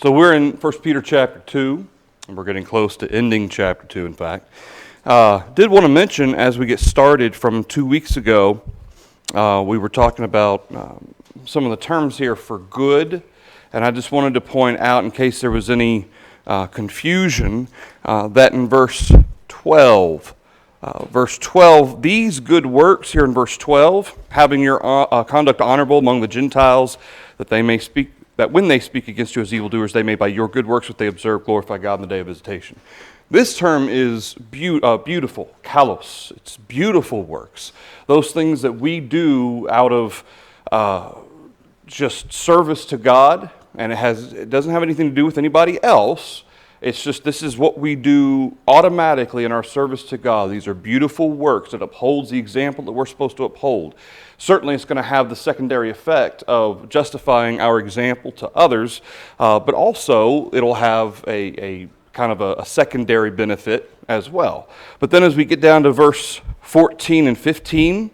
So we're in 1 Peter chapter 2, and we're getting close to ending chapter 2, in fact. Did want to mention, as we get started from 2 weeks ago, we were talking about some of the terms here for good, and I just wanted to point out, in case there was any confusion, that in verse 12, these good works here in verse 12, having your conduct honorable among the Gentiles, that when they speak against you as evildoers, they may by your good works which they observe glorify God in the day of visitation. This term is beautiful, kalos. It's beautiful works. Those things that we do out of just service to God, and it doesn't have anything to do with anybody else. It's just this is what we do automatically in our service to God. These are beautiful works that upholds the example that we're supposed to uphold. Certainly it's going to have the secondary effect of justifying our example to others, but also it'll have a kind of a secondary benefit as well. But then as we get down to verse 14 and 15,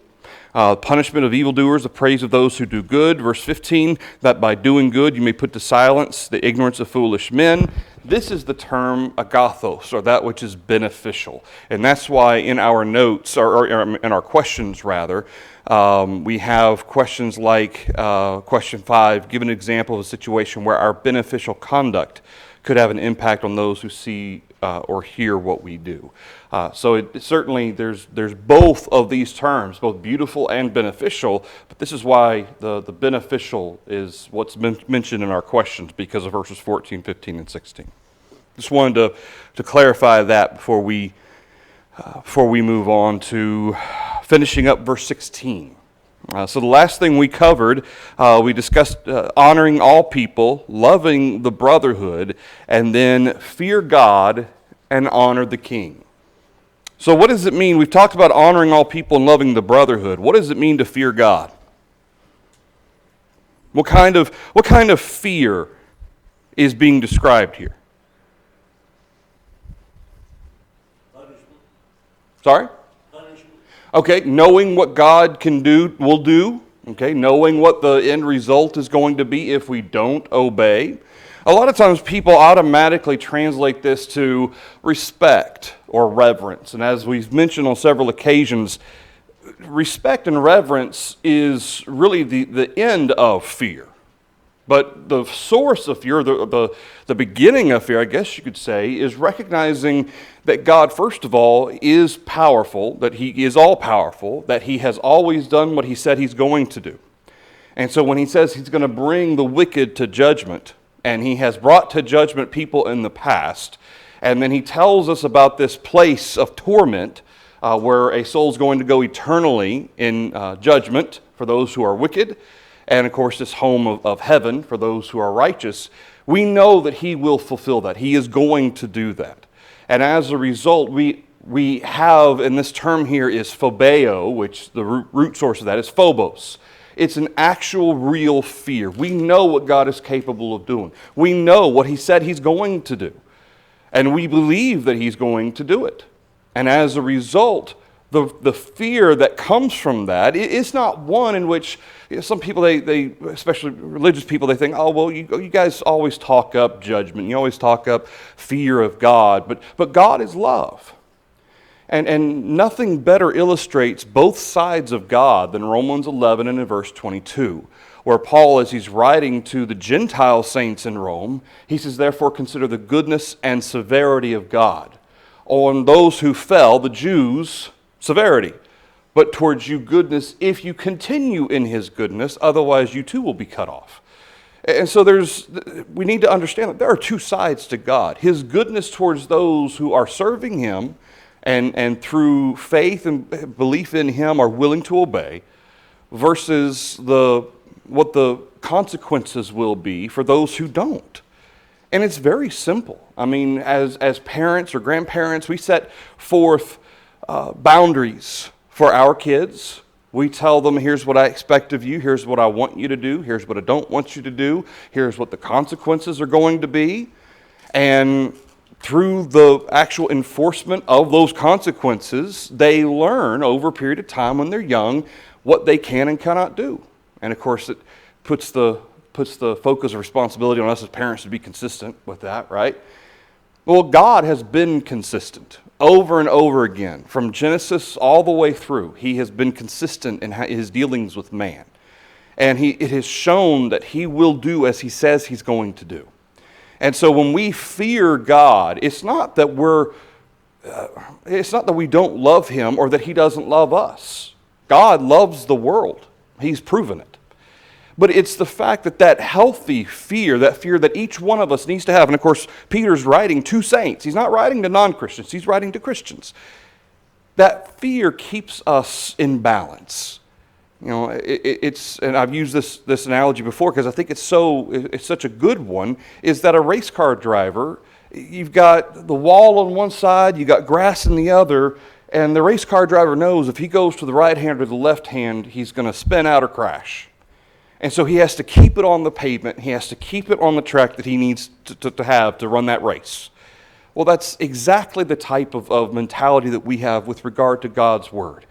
punishment of evildoers, the praise of those who do good. Verse 15, that by doing good you may put to silence the ignorance of foolish men. This is the term agathos, or that which is beneficial. And that's why in our notes, or in our questions rather, we have questions like question 5, give an example of a situation where our beneficial conduct could have an impact on those who see or hear what we do. So certainly there's both of these terms, both beautiful and beneficial, but this is why the beneficial is what's mentioned in our questions because of verses 14, 15, and 16. Just wanted to clarify that before we move on to finishing up verse 16. So the last thing we covered, we discussed honoring all people, loving the brotherhood, and then fear God and honor the king. So what does it mean? We've talked about honoring all people and loving the brotherhood. What does it mean to fear God? What kind of fear is being described here? Punishment. Sorry? Punishment. Okay, knowing what God will do. Okay, knowing what the end result is going to be if we don't obey. A lot of times people automatically translate this to respect or reverence. And as we've mentioned on several occasions, respect and reverence is really the end of fear. But the source of fear, the beginning of fear, I guess you could say, is recognizing that God, first of all, is powerful, that He is all-powerful, that He has always done what He said He's going to do. And so when He says He's going to bring the wicked to judgment, and He has brought to judgment people in the past, and then He tells us about this place of torment where a soul's going to go eternally in judgment for those who are wicked, and of course this home of heaven for those who are righteous. We know that He will fulfill that. He is going to do that. And as a result, we have, and this term here is phobeo, which the root source of that is phobos. It's an actual real fear. We know what God is capable of doing. We know what He said He's going to do. And we believe that He's going to do it. And as a result, the fear that comes from that is not one in which some people, they especially religious people, they think, oh, well, you guys always talk up judgment. You always talk up fear of God. But God is love. And nothing better illustrates both sides of God than Romans 11 and in verse 22, where Paul, as he's writing to the Gentile saints in Rome, he says, therefore consider the goodness and severity of God. On those who fell, the Jews, severity, but towards you goodness if you continue in His goodness, otherwise you too will be cut off. And so we need to understand that there are two sides to God. His goodness towards those who are serving Him, and through faith and belief in Him are willing to obey, versus what the consequences will be for those who don't. And it's very simple. I mean, as parents or grandparents, we set forth boundaries for our kids. We tell them, here's what I expect of you, here's what I want you to do, here's what I don't want you to do, here's what the consequences are going to be. And through the actual enforcement of those consequences, they learn over a period of time when they're young what they can and cannot do. And of course, it puts the puts the focus of responsibility on us as parents to be consistent with that, right? Well, God has been consistent over and over again. From Genesis all the way through, he has been consistent in his dealings with man. And it has shown that he will do as he says he's going to do. And so when we fear God, it's not that we don't love him or that he doesn't love us. God loves the world. He's proven it. But it's the fact that healthy fear, that fear that each one of us needs to have, and of course, Peter's writing to saints. He's not writing to non-Christians. He's writing to Christians. That fear keeps us in balance. You know, and I've used this analogy before because I think it's such a good one, is that a race car driver, you've got the wall on one side, you got grass in the other, and the race car driver knows if he goes to the right hand or the left hand, he's going to spin out or crash. And so he has to keep it on the pavement. He has to keep it on the track that he needs to have to run that race. Well, that's exactly the type of mentality that we have with regard to God's Word.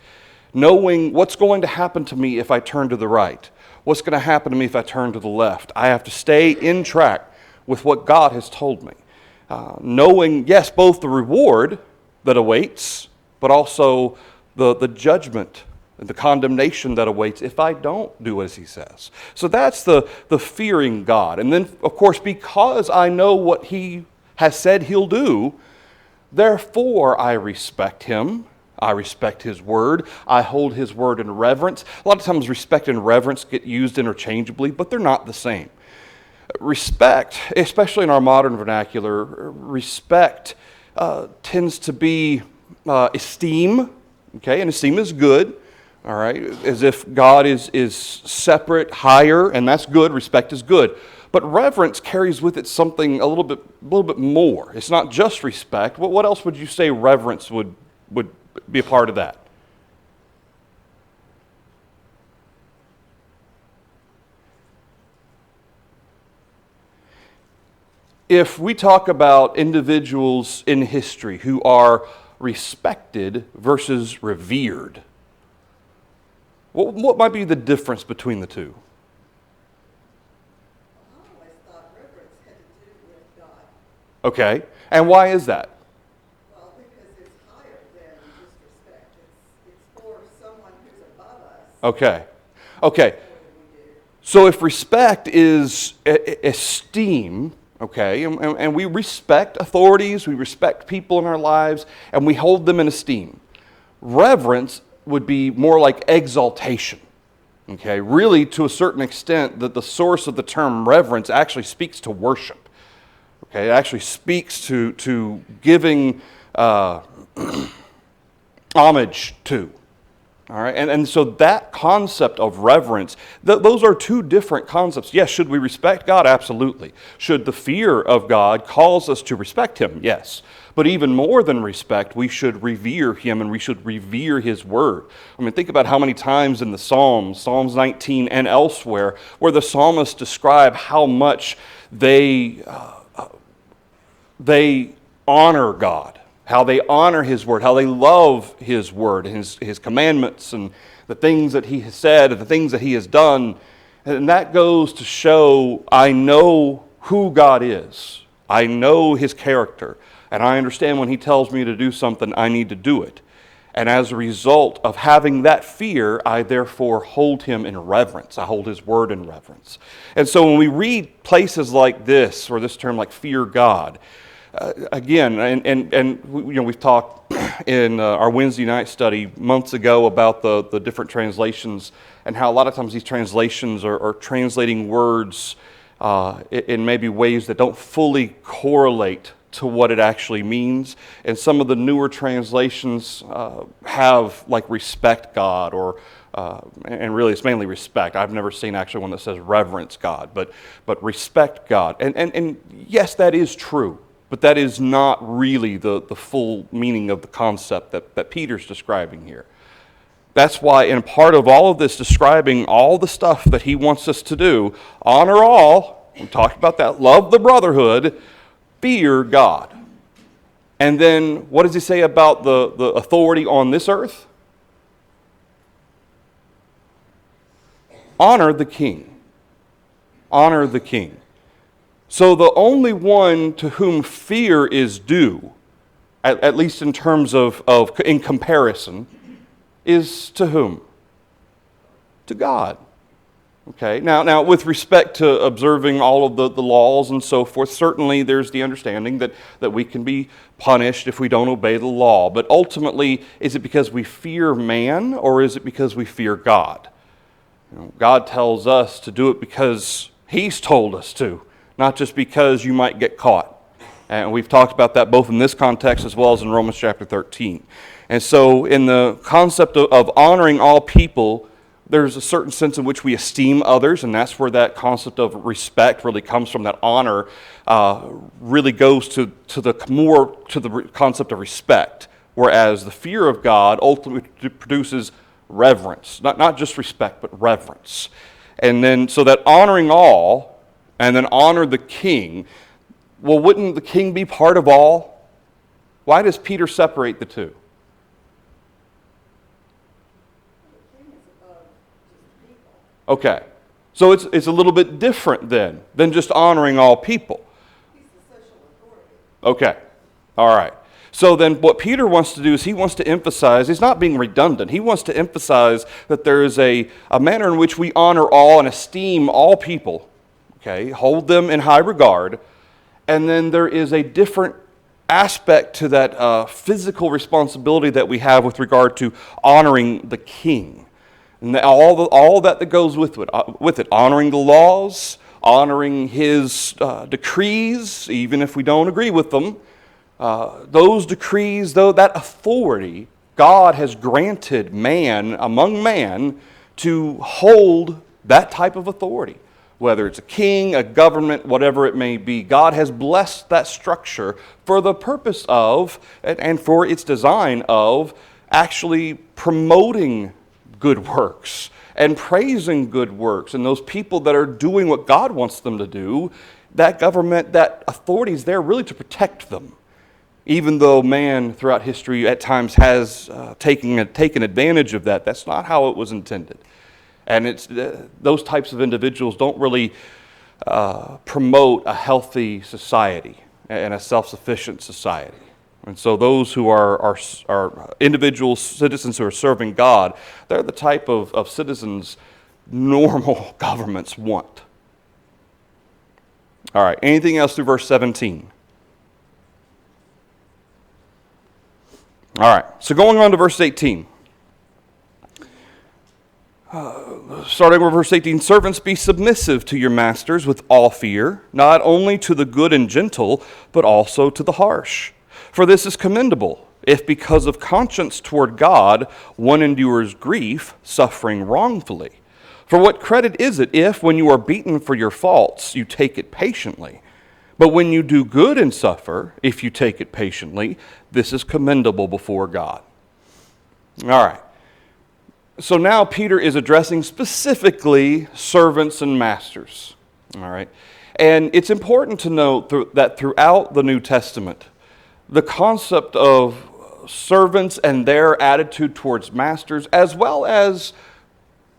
Knowing what's going to happen to me if I turn to the right. What's going to happen to me if I turn to the left. I have to stay in track with what God has told me. Knowing, yes, both the reward that awaits, but also the judgment, the condemnation that awaits if I don't do as he says. So that's the fearing God. And then, of course, because I know what he has said he'll do, therefore I respect him. I respect his word. I hold his word in reverence. A lot of times respect and reverence get used interchangeably, but they're not the same. Respect, especially in our modern vernacular, respect tends to be esteem, okay? And esteem is good. All right, as if God is separate, higher, and that's good. Respect is good, but reverence carries with it something a little bit more. It's not just respect. What else would you say reverence would be a part of that? If we talk about individuals in history who are respected versus revered, what might be the difference between the two? I always thought reverence had to do with God. Okay, and why is that? Well, because it's higher than just respect. It's for someone who's above us. Okay. More than we do. So if respect is esteem, okay, and we respect authorities, we respect people in our lives, and we hold them in esteem. Reverence would be more like exaltation. Okay, really, to a certain extent, that the source of the term reverence actually speaks to worship. Okay, it actually speaks to giving homage to. All right, and so that concept of reverence, those are two different concepts. Yes, should we respect God? Absolutely. Should the fear of God cause us to respect him? Yes. But even more than respect, we should revere him and we should revere his word. I mean, think about how many times in the Psalms, Psalms 19 and elsewhere, where the psalmists describe how much they honor God, how they honor his word, how they love his word, his commandments, and the things that he has said and the things that he has done. And that goes to show I know who God is. I know his character. And I understand when he tells me to do something, I need to do it. And as a result of having that fear, I therefore hold him in reverence. I hold his word in reverence. And so when we read places like this, or this term like fear God, again, and we've talked in our Wednesday night study months ago about the different translations and how a lot of times these translations are translating words in maybe ways that don't fully correlate to what it actually means. And some of the newer translations have like respect God, or and really it's mainly respect. I've never seen actually one that says reverence God, but respect God. And yes, that is true, but that is not really the full meaning of the concept that Peter's describing here. That's why in part of all of this, describing all the stuff that he wants us to do, honor all, we talked about that, love the brotherhood, fear God. And then what does he say about the authority on this earth? Honor the king. honor the king. So the only one to whom fear is due, at least in terms of in comparison, is to whom? To God. Okay. Now, with respect to observing all of the laws and so forth, certainly there's the understanding that we can be punished if we don't obey the law. But ultimately, is it because we fear man, or is it because we fear God? God tells us to do it because He's told us to, not just because you might get caught. And we've talked about that both in this context as well as in Romans chapter 13. And so in the concept of honoring all people, there's a certain sense in which we esteem others, and that's where that concept of respect really comes from. That honor really goes to the concept of respect, whereas the fear of God ultimately produces reverence, not just respect, but reverence. And then so that honoring all, and then honor the king. Well, wouldn't the king be part of all? Why does Peter separate the two? Okay, so it's a little bit different then than just honoring all people. He's the social authority. Okay, all right. So then what Peter wants to do is he wants to emphasize, he's not being redundant, he wants to emphasize that there is a manner in which we honor all and esteem all people, okay, hold them in high regard, and then there is a different aspect to that physical responsibility that we have with regard to honoring the king. And all that goes with it, honoring the laws, honoring his decrees, even if we don't agree with them. Those decrees, though, that authority, God has granted man, among man, to hold that type of authority. Whether it's a king, a government, whatever it may be, God has blessed that structure for the purpose of, and for its design of, actually promoting good works and praising good works. And those people that are doing what God wants them to do, that government, that authority is there really to protect them. Even though man throughout history at times has taken advantage of that, that's not how it was intended. And it's those types of individuals don't really promote a healthy society and a self-sufficient society. And so those who are individuals, citizens who are serving God, they're the type of citizens normal governments want. All right, anything else through verse 17? All right, so going on to verse 18. Starting with verse 18, servants, be submissive to your masters with all fear, not only to the good and gentle, but also to the harsh. For this is commendable, if because of conscience toward God one endures grief, suffering wrongfully. For what credit is it if, when you are beaten for your faults, you take it patiently? But when you do good and suffer, if you take it patiently, this is commendable before God. All right. So now Peter is addressing specifically servants and masters. All right. And it's important to note that throughout the New Testament, the concept of servants and their attitude towards masters, as well as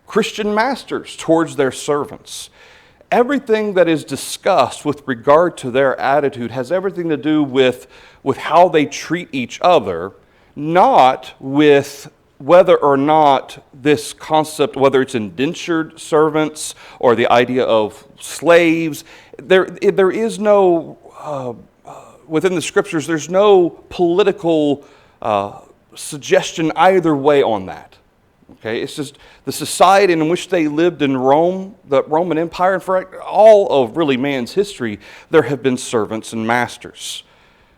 Christian masters towards their servants, everything that is discussed with regard to their attitude has everything to do with how they treat each other, not with whether or not this concept, whether it's indentured servants or the idea of slaves. There is no, within the scriptures, there's no political suggestion either way on that. Okay, it's just the society in which they lived in Rome, the Roman Empire, and for all of really man's history, there have been servants and masters.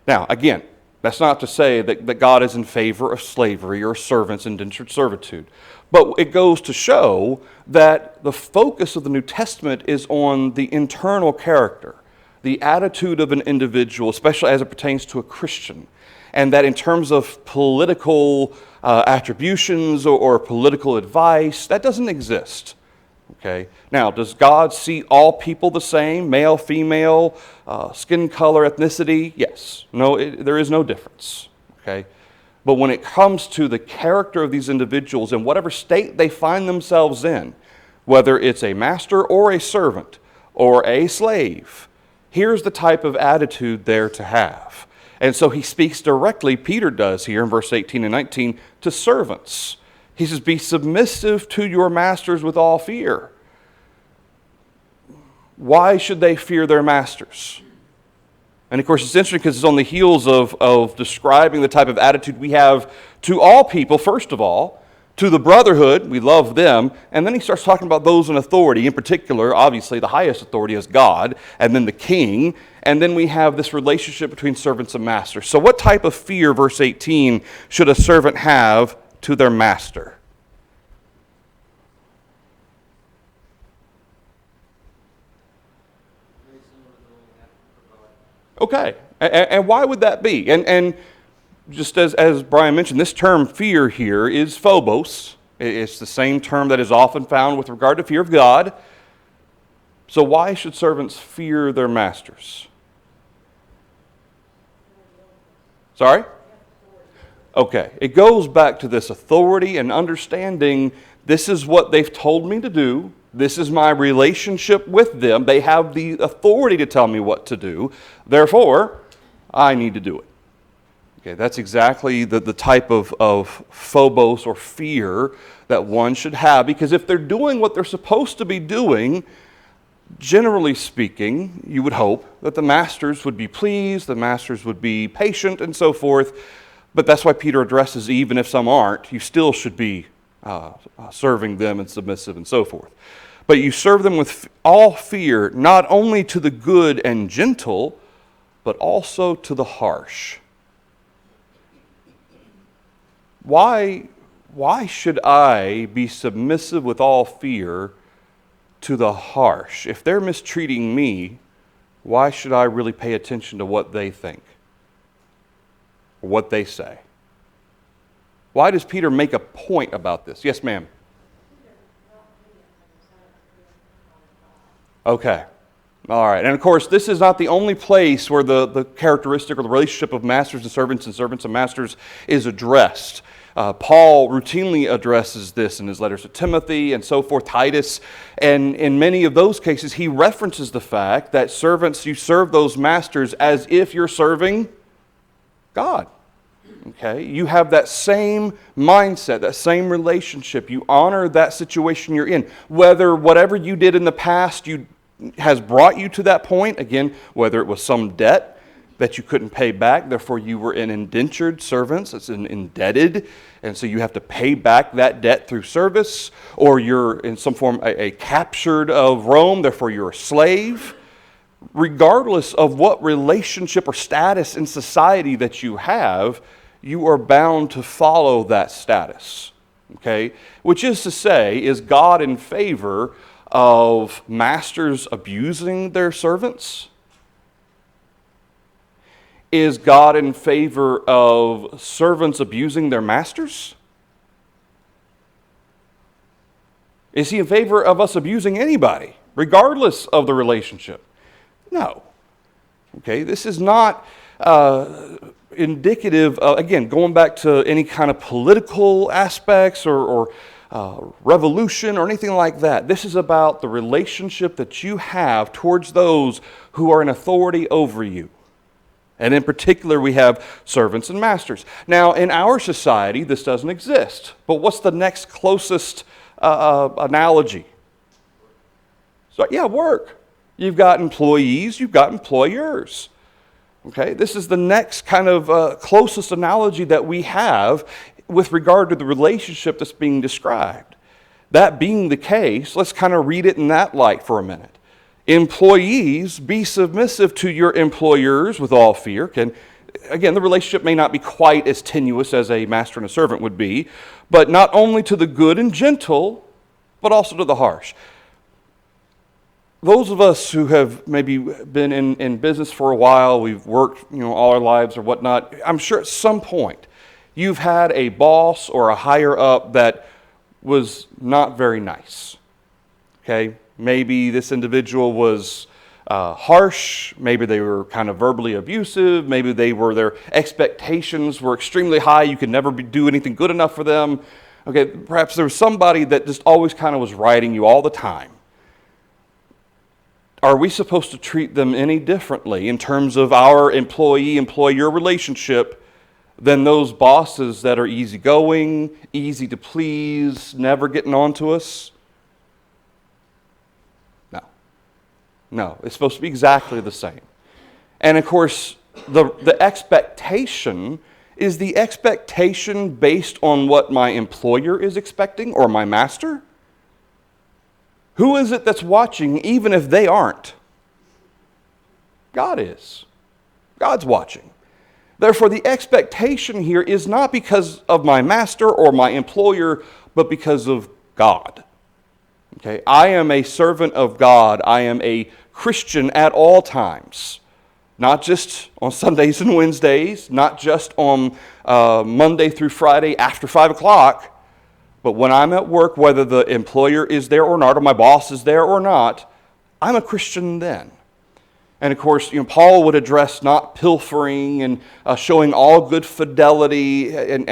Now, again, that's not to say that God is in favor of slavery or servants' indentured servitude. But it goes to show that the focus of the New Testament is on the internal character, the attitude of an individual, especially as it pertains to a Christian. And that in terms of political attributions or political advice, that doesn't exist. Okay. Now, does God see all people the same, male, female, skin color, ethnicity? Yes. No, there is no difference. Okay. But when it comes to the character of these individuals in whatever state they find themselves in, whether it's a master or a servant, or a slave. Here's the type of attitude they're to have. And so he speaks directly, Peter does here in verse 18 and 19, to servants. He says, be submissive to your masters with all fear. Why should they fear their masters? And of course, it's interesting because it's on the heels of describing the type of attitude we have to all people, first of all, to the brotherhood, we love them, and then he starts talking about those in authority. In particular, obviously, the highest authority is God, and then the king, and then we have this relationship between servants and masters. So what type of fear, verse 18, should a servant have to their master? Okay, and why would that be? And just as Brian mentioned, this term fear here is phobos. It's the same term that is often found with regard to fear of God. So why should servants fear their masters? Sorry? Okay, it goes back to this authority and understanding this is what they've told me to do. This is my relationship with them. They have the authority to tell me what to do. Therefore, I need to do it. Okay, that's exactly the type of phobos or fear that one should have, because if they're doing what they're supposed to be doing, generally speaking, you would hope that the masters would be pleased, the masters would be patient, and so forth. But that's why Peter addresses, even if some aren't, you still should be serving them and submissive and so forth. But you serve them with all fear, not only to the good and gentle, but also to the harsh. Why should I be submissive with all fear to the harsh? If they're mistreating me, why should I really pay attention to what they think or what they say? Why does Peter make a point about this? Yes, ma'am. Okay. All right. And of course, this is not the only place where the characteristic or the relationship of masters and servants and masters is addressed. Paul routinely addresses this in his letters to Timothy and so forth, Titus. And in many of those cases, he references the fact that servants, you serve those masters as if you're serving God. Okay? You have that same mindset, that same relationship. You honor that situation you're in. Whether whatever you did in the past has brought you to that point, again, whether it was some debt that you couldn't pay back, therefore you were an indentured servant, it's an indebted, and so you have to pay back that debt through service, or you're in some form a captured of Rome, therefore you're a slave. Regardless of what relationship or status in society that you have, you are bound to follow that status. Okay? Which is to say, is God in favor of masters abusing their servants? Is God in favor of servants abusing their masters? Is he in favor of us abusing anybody, regardless of the relationship? No. Okay, this is not indicative of, again, going back to any kind of political aspects or revolution or anything like that. This is about the relationship that you have towards those who are in authority over you. And in particular, we have servants and masters. Now, in our society, this doesn't exist. But what's the next closest analogy? So, yeah, work. You've got employees, you've got employers. Okay, this is the next kind of closest analogy that we have with regard to the relationship that's being described. That being the case, let's kind of read it in that light for a minute. Employees, be submissive to your employers with all fear. Again, the relationship may not be quite as tenuous as a master and a servant would be, but not only to the good and gentle, but also to the harsh. Those of us who have maybe been in business for a while, we've worked all our lives or whatnot, I'm sure at some point you've had a boss or a higher up that was not very nice. Okay? Maybe this individual was harsh, maybe they were kind of verbally abusive, maybe their expectations were extremely high, you could never do anything good enough for them. Okay, perhaps there was somebody that just always kind of was riding you all the time. are we supposed to treat them any differently in terms of our employee-employer relationship than those bosses that are easygoing, easy to please, never getting on to us? No. No, it's supposed to be exactly the same. And of course, the expectation is the expectation based on what my employer is expecting or my master? Who is it that's watching even if they aren't? God is. God's watching. Therefore, the expectation here is not because of my master or my employer, but because of God. Okay, I am a servant of God. I am a Christian at all times. Not just on Sundays and Wednesdays, not just on Monday through Friday after 5 o'clock, but when I'm at work, whether the employer is there or not, or my boss is there or not, I'm a Christian then. And of course, Paul would address not pilfering and showing all good fidelity and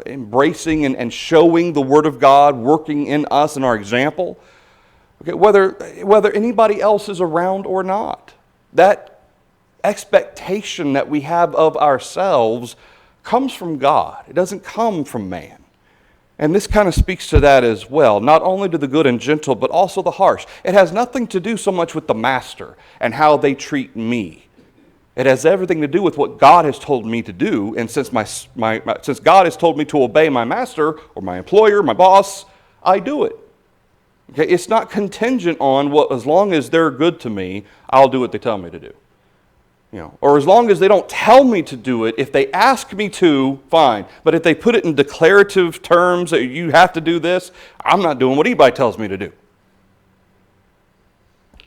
embracing and showing the Word of God working in us and our example. Okay, whether anybody else is around or not. That expectation that we have of ourselves comes from God. It doesn't come from man. And this kind of speaks to that as well, not only to the good and gentle, but also the harsh. It has nothing to do so much with the master and how they treat me. It has everything to do with what God has told me to do, and since since God has told me to obey my master or my employer, my boss, I do it. Okay, it's not contingent on what, as long as they're good to me, I'll do what they tell me to do. Or as long as they don't tell me to do it, if they ask me to, fine. But if they put it in declarative terms that you have to do this, I'm not doing what anybody tells me to do.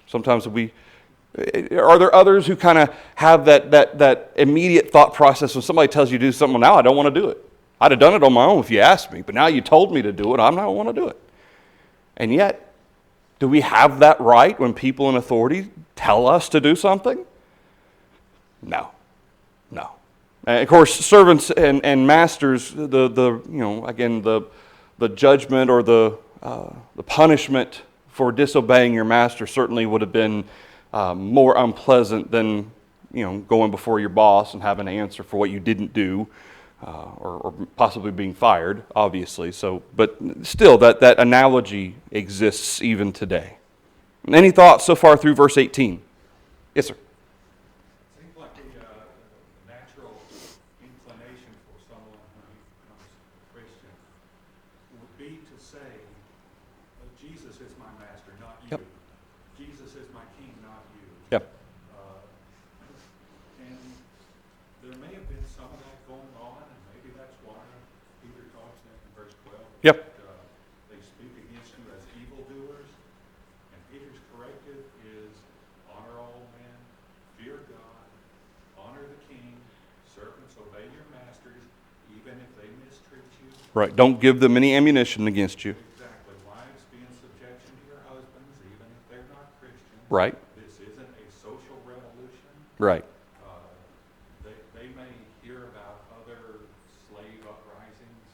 Sometimes are there others who kind of have that immediate thought process when somebody tells you to do something, well, now I don't want to do it. I'd have done it on my own if you asked me, but now you told me to do it, I'm not want to do it. And yet, do we have that right when people in authority tell us to do something? No. And of course, servants and masters, the judgment or the punishment for disobeying your master certainly would have been more unpleasant than going before your boss and having to answer for what you didn't do, or possibly being fired, obviously. So, but still, that analogy exists even today. Any thoughts so far through verse 18? Yes, sir. Yep. They speak against you as evildoers, and Peter's corrective is honor all men, fear God, honor the king, servants obey your masters, even if they mistreat you. Right. Don't give them any ammunition against you. Exactly. Wives, be in subjection to your husbands, even if they're not Christians. Right. This isn't a social revolution. Right. They may hear about other slave uprisings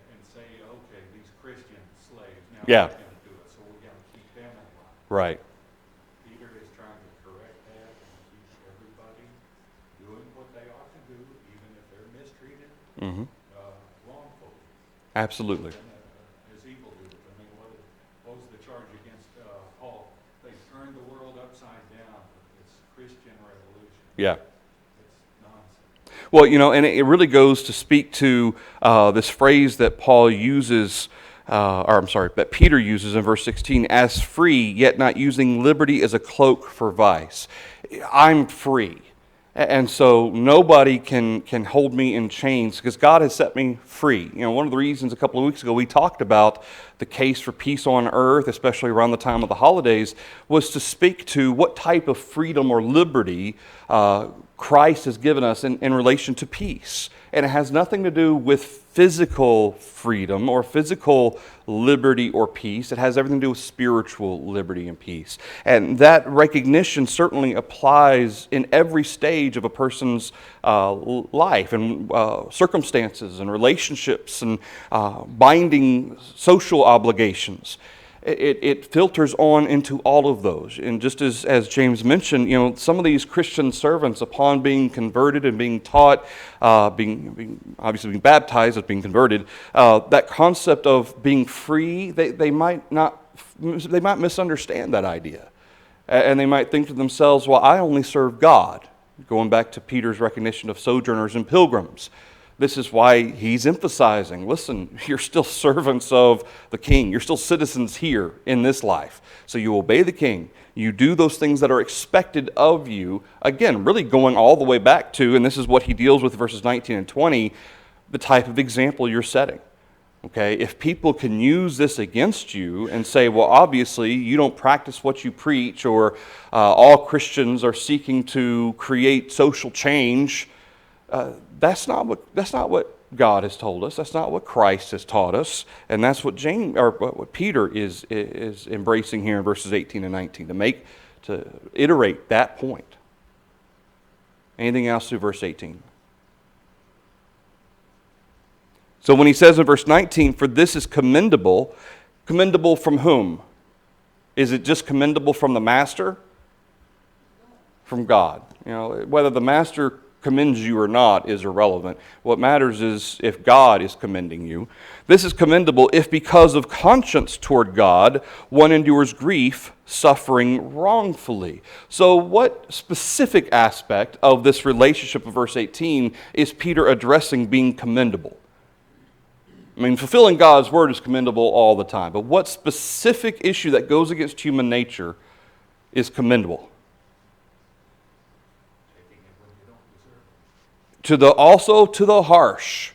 and say, okay, these Christian slaves, now Yeah. they're going to do it, so we got to keep them in line. Right. Peter is trying to correct that and keep everybody doing what they ought to do, even if they're mistreated wrongfully. Absolutely. As evildoers. I mean, what was the charge against Paul? They turned the world upside down with this Christian revolution. Yeah. It's nonsense. Well, and it really goes to speak to this phrase that Paul uses, that Peter uses in verse 16, as free, yet not using liberty as a cloak for vice. I'm free. And so nobody can hold me in chains because God has set me free. One of the reasons a couple of weeks ago we talked about the case for peace on earth, especially around the time of the holidays, was to speak to what type of freedom or liberty Christ has given us in relation to peace. And it has nothing to do with physical freedom or physical liberty or peace. It has everything to do with spiritual liberty and peace. And that recognition certainly applies in every stage of a person's life and circumstances and relationships and binding social obligations. it filters on into all of those. And just as James mentioned, some of these Christian servants, upon being converted and being taught, obviously being baptized as being converted, that concept of being free, they might misunderstand that idea. And they might think to themselves, well, I only serve God. Going back to Peter's recognition of sojourners and pilgrims. This is why he's emphasizing, listen, you're still servants of the king. You're still citizens here in this life. So you obey the king. You do those things that are expected of you. Again, really going all the way back to, and this is what he deals with verses 19 and 20, the type of example you're setting. Okay, if people can use this against you and say, well, obviously you don't practice what you preach, or all Christians are seeking to create social change, that's not what God has told us. That's not what Christ has taught us, and that's what what Peter is embracing here in verses 18 and 19 to iterate that point. Anything else through verse 18? So when he says in verse 19, for this is commendable from whom? Is it just commendable from the master? From God. Whether the master commends you or not is irrelevant. What matters is if God is commending you. This is commendable if because of conscience toward God, one endures grief, suffering wrongfully. So what specific aspect of this relationship of verse 18 is Peter addressing being commendable? I mean, fulfilling God's word is commendable all the time. But what specific issue that goes against human nature is commendable? Taking it when you don't deserve it. Also to the harsh.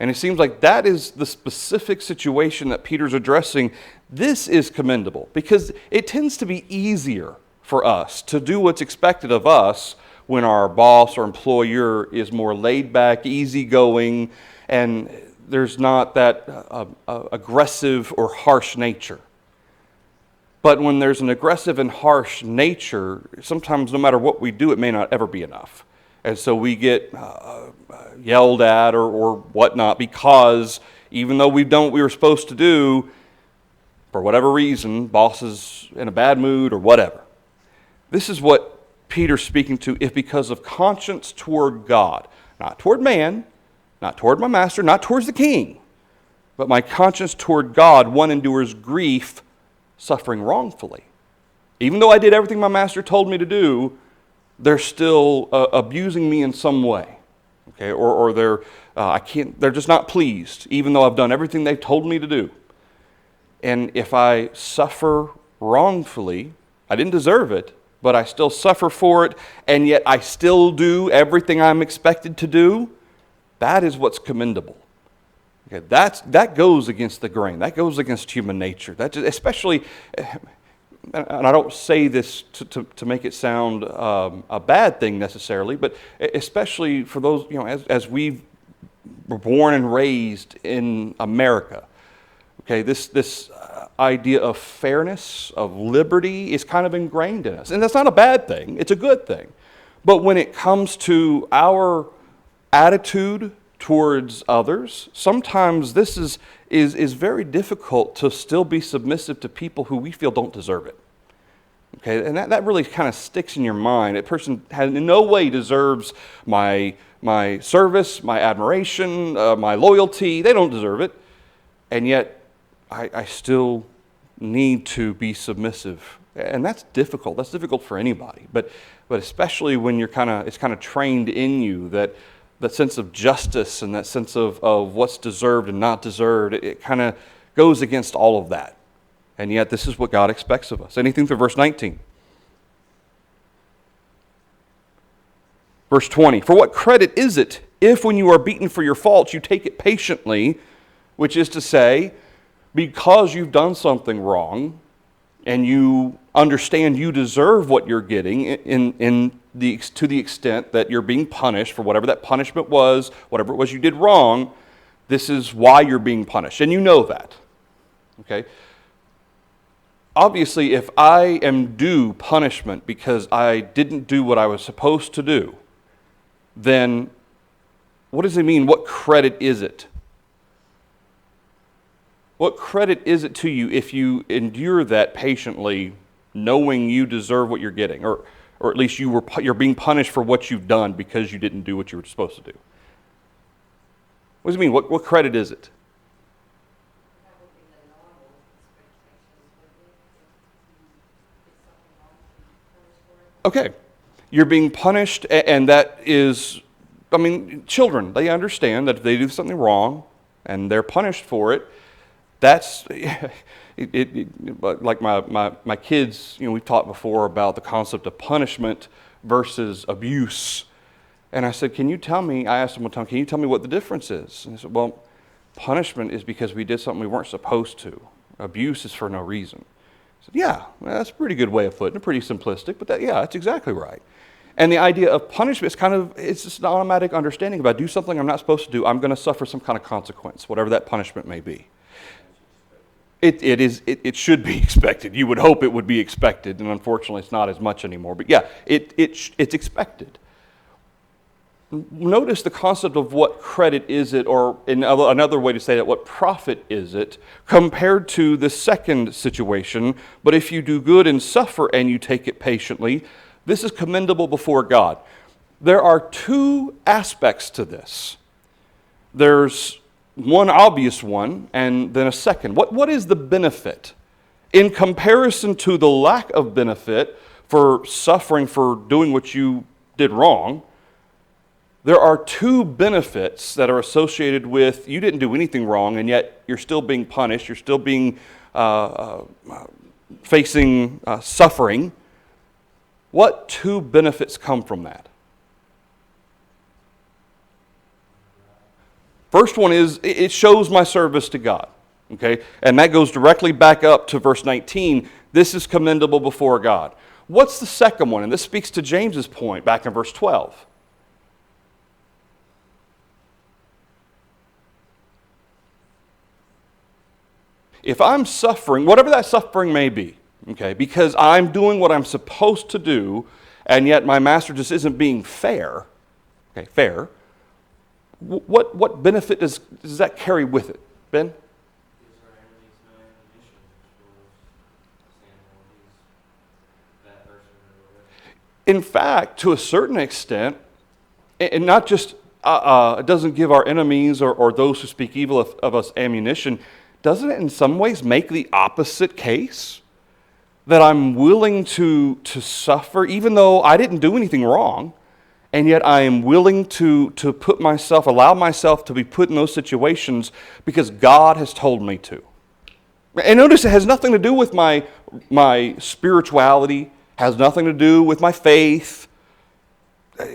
And it seems like that is the specific situation that Peter's addressing. This is commendable because it tends to be easier for us to do what's expected of us when our boss or employer is more laid back, easygoing, and there's not that aggressive or harsh nature. But when there's an aggressive and harsh nature, sometimes no matter what we do, it may not ever be enough. And so we get yelled at or whatnot because even though we've done what we were supposed to do, for whatever reason, boss is in a bad mood or whatever. This is what Peter's speaking to, if because of conscience toward God, not toward man, not toward my master, not towards the king, but my conscience toward God, one endures grief, suffering wrongfully. Even though I did everything my master told me to do, they're still abusing me in some way, okay? Or they're just not pleased, even though I've done everything they've told me to do. And if I suffer wrongfully, I didn't deserve it, but I still suffer for it, and yet I still do everything I'm expected to do. That is what's commendable. Okay, that goes against the grain. That goes against human nature. Especially, and I don't say this to make it sound a bad thing necessarily, but especially for those, as we were born and raised in America. Okay, this idea of fairness, of liberty is kind of ingrained in us. And that's not a bad thing. It's a good thing. But when it comes to our attitude towards others, sometimes this is very difficult to still be submissive to people who we feel don't deserve it. Okay, and that really kind of sticks in your mind. A person in no way deserves my service, my admiration, my loyalty. They don't deserve it. And yet, I still need to be submissive. And that's difficult. That's difficult for anybody. But especially when it's kind of trained in you that sense of justice and that sense of what's deserved and not deserved, it kind of goes against all of that. And yet this is what God expects of us. Anything through verse 19. Verse 20. For what credit is it if when you are beaten for your faults you take it patiently, which is to say, because you've done something wrong and you understand you deserve what you're getting to the extent that you're being punished for whatever that punishment was, whatever it was you did wrong, this is why you're being punished. And you know that. Okay? Obviously, if I am due punishment because I didn't do what I was supposed to do, then what does it mean? What credit is it? What credit is it to you if you endure that patiently, knowing you deserve what you're getting, or at least you're being punished for what you've done because you didn't do what you were supposed to do? What does it mean? What credit is it? That would be the normal expectations, wouldn't it? If you did something wrong, you be punished for it. Okay, you're being punished, and that is, I mean, children, they understand that if they do something wrong and they're punished for it, that's, like my kids, we've talked before about the concept of punishment versus abuse. And I said, I asked them one time, can you tell me what the difference is? And they said, well, punishment is because we did something we weren't supposed to. Abuse is for no reason. I said, yeah, well, that's a pretty good way of putting it, pretty simplistic, but that's exactly right. And the idea of punishment is it's just an automatic understanding. If I do something I'm not supposed to do, I'm going to suffer some kind of consequence, whatever that punishment may be. It should be expected. You would hope it would be expected, and unfortunately it's not as much anymore. But yeah, it's expected. Notice the concept of what credit is it, or another way to say that, what profit is it, compared to the second situation. But if you do good and suffer and you take it patiently, this is commendable before God. There are two aspects to this. There's one obvious one, and then a second. What is the benefit? In comparison to the lack of benefit for suffering for doing what you did wrong, there are two benefits that are associated with you didn't do anything wrong, and yet you're still being punished, you're still being facing suffering. What two benefits come from that? First one is it shows my service to God. Okay? And that goes directly back up to verse 19. This is commendable before God. What's the second one? And this speaks to James's point back in verse 12. If I'm suffering, whatever that suffering may be, okay, because I'm doing what I'm supposed to do, and yet my master just isn't being fair, okay, fair, what benefit does that carry with it? Ben? Gives our enemies no ammunition for saying, well, he's that person or whatever. In fact, to a certain extent, and not just, it doesn't give our enemies or those who speak evil of us ammunition, doesn't it in some ways make the opposite case? That I'm willing to suffer, even though I didn't do anything wrong, and yet I am willing to allow myself to be put in those situations because God has told me to. And notice it has nothing to do with my spirituality, has nothing to do with my faith.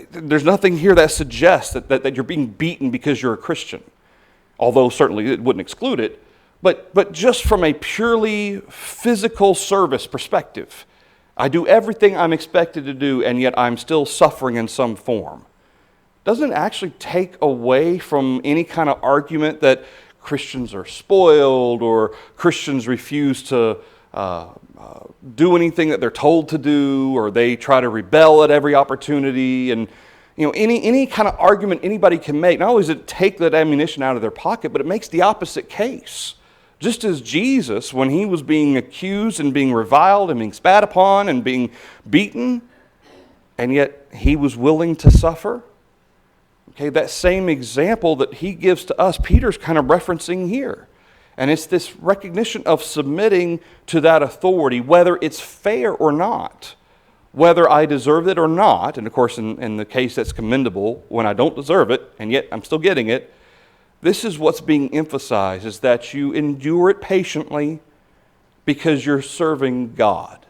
There's nothing here that suggests that you're being beaten because you're a Christian, although certainly it wouldn't exclude it. But just from a purely physical service perspective, I do everything I'm expected to do, and yet I'm still suffering in some form. Doesn't it actually take away from any kind of argument that Christians are spoiled or Christians refuse to do anything that they're told to do, or they try to rebel at every opportunity, and any kind of argument anybody can make. Not only does it take that ammunition out of their pocket, but it makes the opposite case. Just as Jesus, when he was being accused and being reviled and being spat upon and being beaten, and yet he was willing to suffer. Okay, that same example that he gives to us, Peter's kind of referencing here. And it's this recognition of submitting to that authority, whether it's fair or not, whether I deserve it or not. And of course, in the case that's commendable, when I don't deserve it, and yet I'm still getting it, this is what's being emphasized, is that you endure it patiently because you're serving God.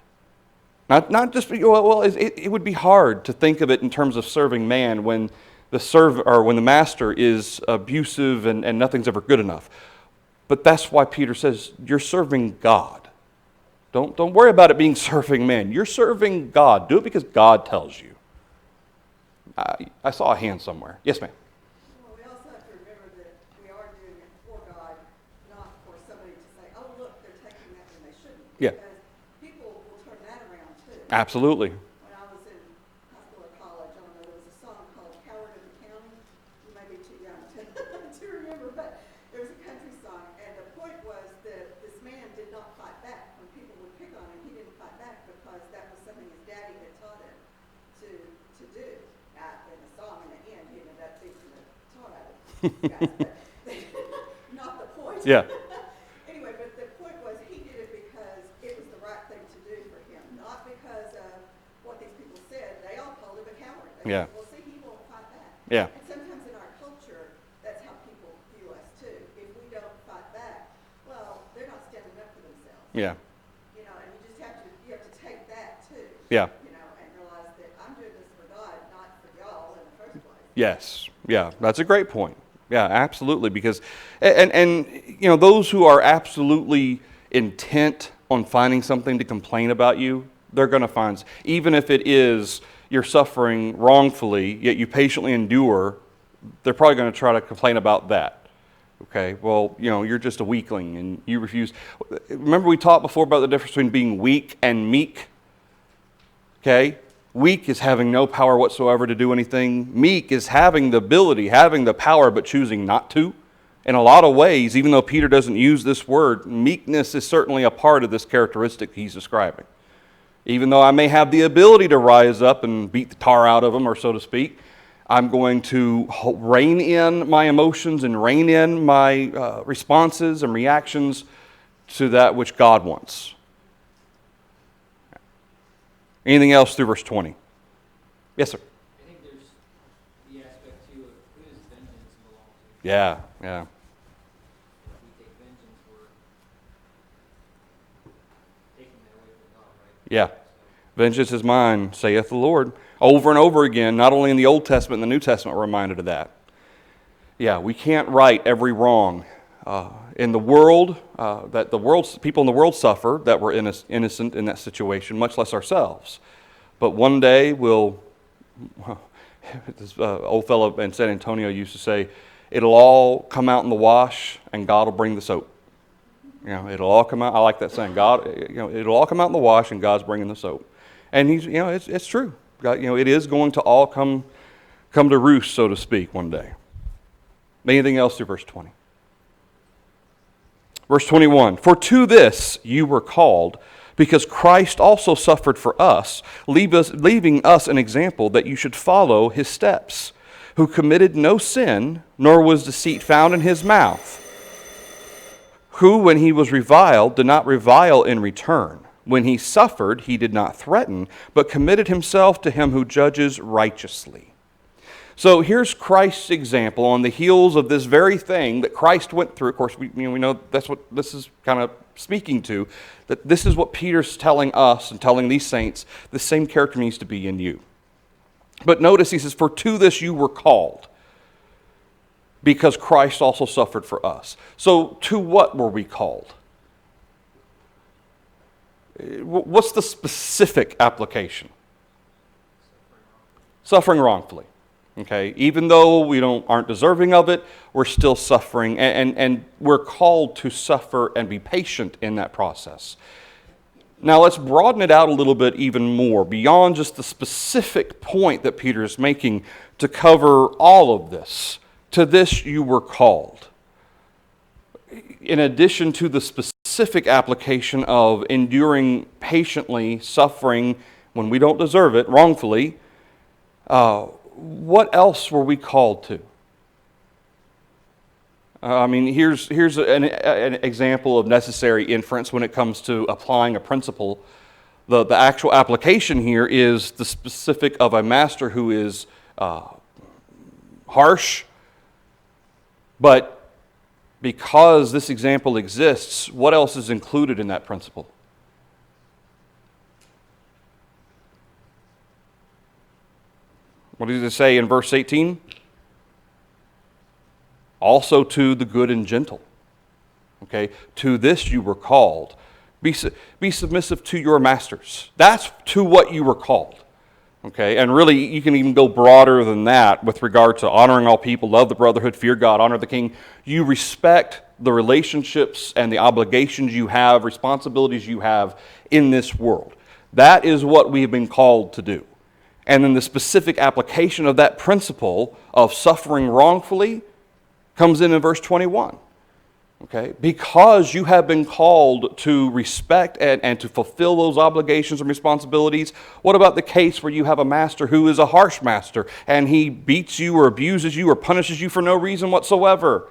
Not just, it would be hard to think of it in terms of serving man when the master is abusive and nothing's ever good enough. But that's why Peter says you're serving God. Don't worry about it being serving man. You're serving God. Do it because God tells you. I saw a hand somewhere. Yes, ma'am. Well, we also have to remember that we are doing it for God, not for somebody to say, oh, look, they're taking that when they shouldn't. Yeah. Because people will turn that around too. Absolutely. When I was in high school or college, I don't know, there was a song called Coward in the County. You may be too young to remember, but there was a country song, and the point was that Not the point. Yeah. Anyway, but the point was he did it because it was the right thing to do for him, not because of what these people said. They all called him a coward. They Yeah. said, well, see, he won't fight back. Yeah. And sometimes in our culture, that's how people view us too. If we don't fight back, well, they're not standing up for themselves. Yeah. You know, and you have to take that too. Yeah. You know, and realize that I'm doing this for God, not for y'all in the first place. Yes. Yeah. That's a great point. Yeah, absolutely. Because, and you know, those who are absolutely intent on finding something to complain about you, they're going to find, even if it is you're suffering wrongfully, yet you patiently endure, they're probably going to try to complain about that. Okay, well, you know, you're just a weakling and you refuse. Remember we talked before about the difference between being weak and meek? Okay, weak is having no power whatsoever to do anything. Meek is having the ability, having the power, but choosing not to. In a lot of ways, even though Peter doesn't use this word, meekness is certainly a part of this characteristic he's describing. Even though I may have the ability to rise up and beat the tar out of them, or so to speak, I'm going to rein in my emotions and rein in my responses and reactions to that which God wants. Anything else through verse 20? Yes, sir. I think there's the aspect too of who does vengeance belong to? Yeah, yeah. If we take vengeance, we're taking that away from God, right? Yeah. Vengeance is mine, saith the Lord. Over and over again, not only in the Old Testament and the New Testament, we're reminded of that. Yeah, we can't right every wrong. In the world, people in the world suffer that were innocent in that situation, much less ourselves. But one day this old fellow in San Antonio used to say, it'll all come out in the wash and God will bring the soap. You know, it'll all come out. I like that saying. It'll all come out in the wash and God's bringing the soap. And it's true. God, it is going to all come to roost, so to speak, one day. Anything else through verse 20? Verse 21, for to this you were called, because Christ also suffered for us, leaving us an example that you should follow his steps, who committed no sin, nor was deceit found in his mouth, who, when he was reviled, did not revile in return. When he suffered, he did not threaten, but committed himself to him who judges righteously. So here's Christ's example on the heels of this very thing that Christ went through. Of course, we know that's what this is kind of speaking to, that this is what Peter's telling us and telling these saints, the same character needs to be in you. But notice he says, for to this you were called, because Christ also suffered for us. So to what were we called? What's the specific application? Suffering wrongfully. Okay, even though we aren't deserving of it, we're still suffering, and we're called to suffer and be patient in that process. Now let's broaden it out a little bit even more, beyond just the specific point that Peter is making, to cover all of this. To this you were called. In addition to the specific application of enduring patiently, suffering when we don't deserve it, wrongfully, what else were we called to? Here's an example of necessary inference when it comes to applying a principle. The actual application here is the specific of a master who is harsh, but because this example exists, what else is included in that principle? What does it say in verse 18? Also to the good and gentle. Okay, to this you were called. Be submissive to your masters. That's to what you were called. Okay, and really you can even go broader than that with regard to honoring all people, love the brotherhood, fear God, honor the king. You respect the relationships and the obligations you have, responsibilities you have in this world. That is what we have been called to do. And then the specific application of that principle of suffering wrongfully comes in verse 21. Okay? Because you have been called to respect and to fulfill those obligations and responsibilities. What about the case where you have a master who is a harsh master and he beats you or abuses you or punishes you for no reason whatsoever?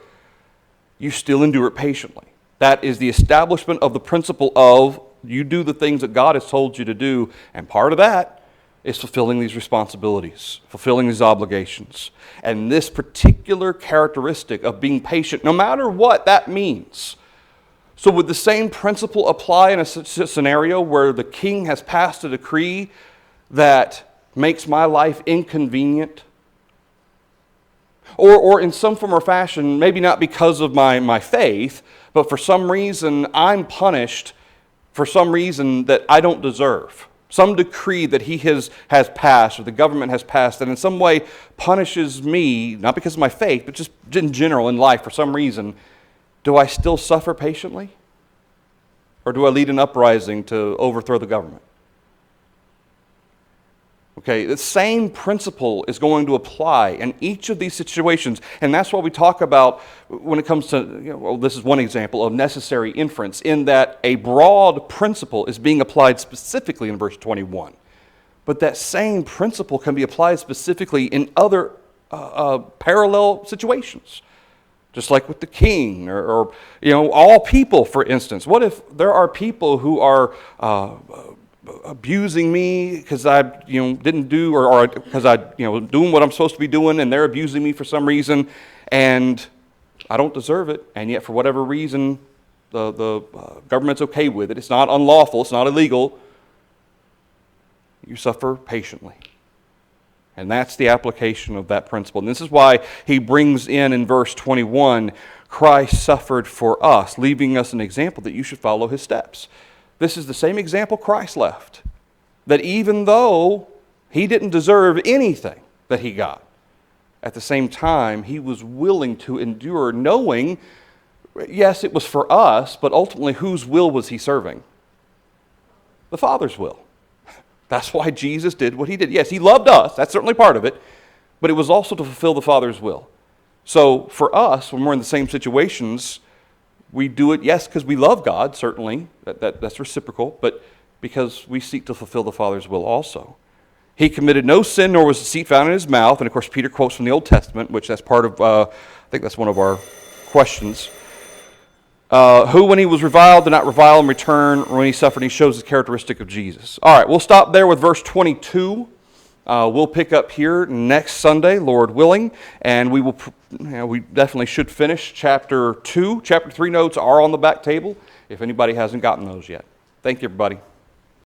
You still endure it patiently. That is the establishment of the principle of you do the things that God has told you to do, and part of that is fulfilling these responsibilities, fulfilling these obligations. And this particular characteristic of being patient, no matter what that means. So would the same principle apply in a scenario where the king has passed a decree that makes my life inconvenient? Or in some form or fashion, maybe not because of my faith, but for some reason I'm punished for some reason that I don't deserve. Some decree that he has passed or the government has passed that in some way punishes me, not because of my faith, but just in general in life for some reason. Do I still suffer patiently? Or do I lead an uprising to overthrow the government? Okay, the same principle is going to apply in each of these situations. And that's what we talk about when it comes to, well, this is one example of necessary inference, in that a broad principle is being applied specifically in verse 21. But that same principle can be applied specifically in other parallel situations. Just like with the king or all people, for instance. What if there are people who are abusing me because I didn't do or because I doing what I'm supposed to be doing, and they're abusing me for some reason, and I don't deserve it, and yet for whatever reason the government's okay with it. It's not unlawful, it's not illegal. You suffer patiently. And that's the application of that principle. And this is why he brings in verse 21, Christ suffered for us, leaving us an example that you should follow his steps. This is the same example Christ left. That even though he didn't deserve anything that he got, at the same time, he was willing to endure, knowing, yes, it was for us, but ultimately whose will was he serving? The Father's will. That's why Jesus did what he did. Yes, he loved us, that's certainly part of it, but it was also to fulfill the Father's will. So for us, when we're in the same situations, we do it, yes, because we love God, certainly. That's reciprocal, but because we seek to fulfill the Father's will also. He committed no sin, nor was deceit found in his mouth. And of course, Peter quotes from the Old Testament, which that's part of, I think that's one of our questions. Who, when he was reviled, did not revile in return. When he suffered, he shows the characteristic of Jesus. All right, we'll stop there with verse 22. We'll pick up here next Sunday, Lord willing, and we definitely should finish chapter 2. Chapter 3 notes are on the back table if anybody hasn't gotten those yet. Thank you, everybody.